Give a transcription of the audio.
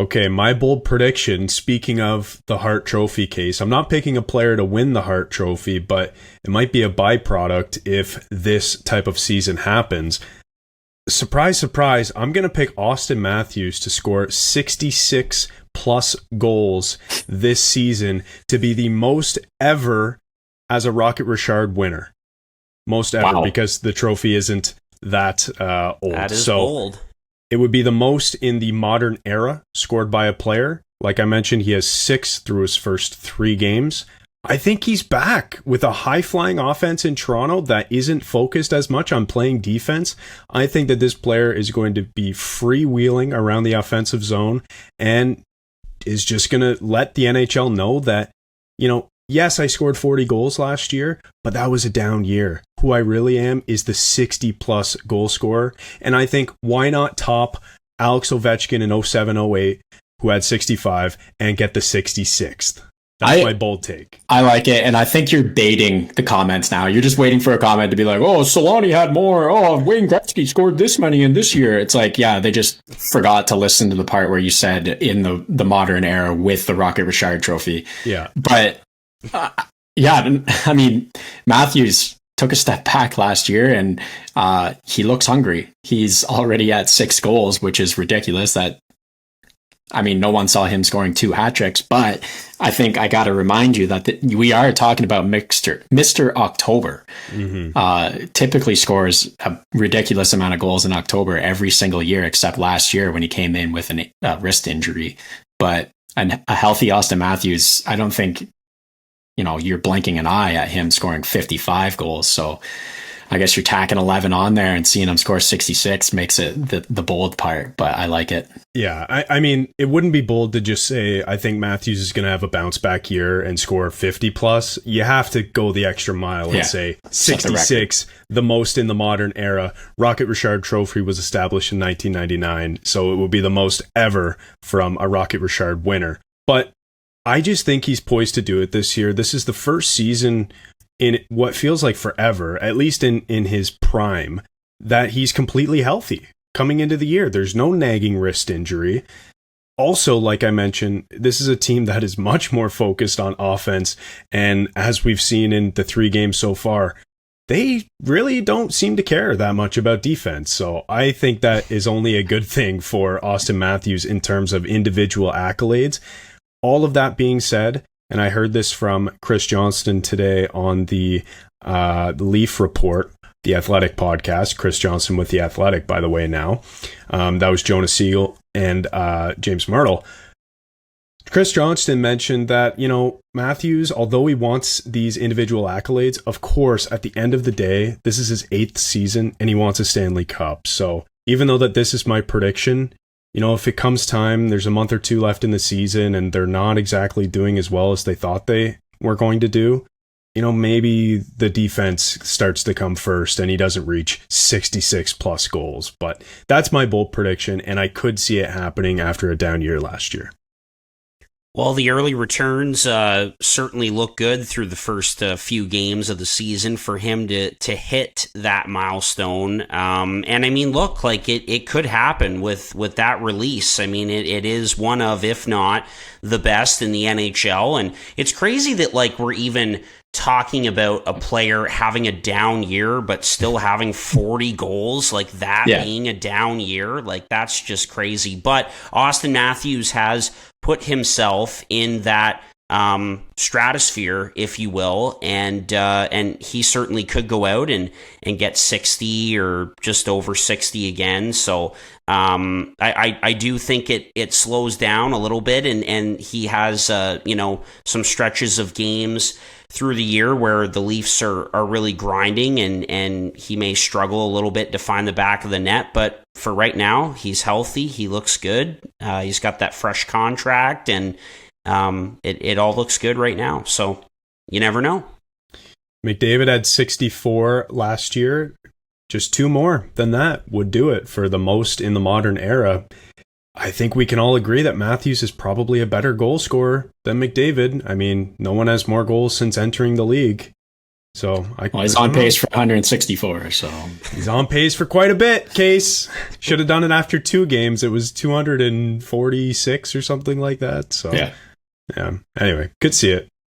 Okay, my bold prediction, speaking of the Hart Trophy case, I'm not picking a player to win the Hart Trophy, but it might be a byproduct if this type of season happens. Surprise, surprise, I'm going to pick Auston Matthews to score 66 plus goals this season to be the most ever as a Rocket Richard winner. Most ever, Wow. because the trophy isn't that old. That is bold. It would be the most in the modern era scored by a player. Like I mentioned, he has 6 through his first 3 games. I think he's back with a high-flying offense in Toronto that isn't focused as much on playing defense. I think that this player is going to be freewheeling around the offensive zone and is just going to let the NHL know that, yes, I scored 40 goals last year, but that was a down year. Who I really am is the 60-plus goal scorer. And I think, why not top Alex Ovechkin in 07-08, who had 65, and get the 66th? That's my bold take. I like it, and I think you're baiting the comments now. You're just waiting for a comment to be like, oh, Solani had more. Oh, Wayne Gretzky scored this many in this year. It's like, yeah, they just forgot to listen to the part where you said in the modern era with the Rocket Richard Trophy. Yeah. But, I mean, Matthews took a step back last year, and he looks hungry. He's already at 6 goals, which is ridiculous. No one saw him scoring 2 hat tricks, but I think I got to remind you that we are talking about Mr. October. Mm-hmm. Typically scores a ridiculous amount of goals in October every single year, except last year when he came in with a wrist injury. But a healthy Auston Matthews, I don't think, you're blinking an eye at him scoring 55 goals. So I guess you're tacking 11 on there and seeing him score 66 makes it the bold part, but I like it. Yeah, I mean, it wouldn't be bold to just say, I think Matthews is going to have a bounce back year and score 50 plus. You have to go the extra mile and say 66, the most in the modern era. Rocket Richard Trophy was established in 1999, so it will be the most ever from a Rocket Richard winner. But I just think he's poised to do it this year. This is the first season in what feels like forever, at least in his prime, that he's completely healthy coming into the year. There's no nagging wrist injury. Also, like I mentioned, this is a team that is much more focused on offense. And as we've seen in the 3 games so far, they really don't seem to care that much about defense. So I think that is only a good thing for Auston Matthews in terms of individual accolades. All of that being said, and I heard this from Chris Johnston today on the Leaf Report, the Athletic podcast. Chris Johnston with the Athletic, by the way, now. That was Jonas Siegel and James Myrtle. Chris Johnston mentioned that, Matthews, although he wants these individual accolades, of course, at the end of the day, this is his 8th season and he wants a Stanley Cup. So even though that this is my prediction, if it comes time, there's a month or 2 left in the season and they're not exactly doing as well as they thought they were going to do, maybe the defense starts to come first and he doesn't reach 66 plus goals. But that's my bold prediction, and I could see it happening after a down year last year. Well, the early returns certainly look good through the first few games of the season for him to hit that milestone. And I mean, look, like it could happen with that release. I mean, it is one of, if not the best in the NHL. And it's crazy that we're even talking about a player having a down year, but still having 40 goals, being a down year, that's just crazy. But Auston Matthews has put himself in that stratosphere, if you will, and he certainly could go out and get 60 or just over 60 again. So I do think it slows down a little bit, and he has some stretches of games through the year where the Leafs are really grinding, and he may struggle a little bit to find the back of the net. But for right now, he's healthy. He looks good. He's got that fresh contract, and it all looks good right now. So you never know. McDavid had 64 last year. Just 2 more than that would do it for the most in the modern era. I think we can all agree that Matthews is probably a better goal scorer than McDavid. I mean, no one has more goals since entering the league. So he's on pace for 164. So he's on pace for quite a bit. Case should have done it after 2 games. It was 246 or something like that. So yeah. Anyway, good to see it.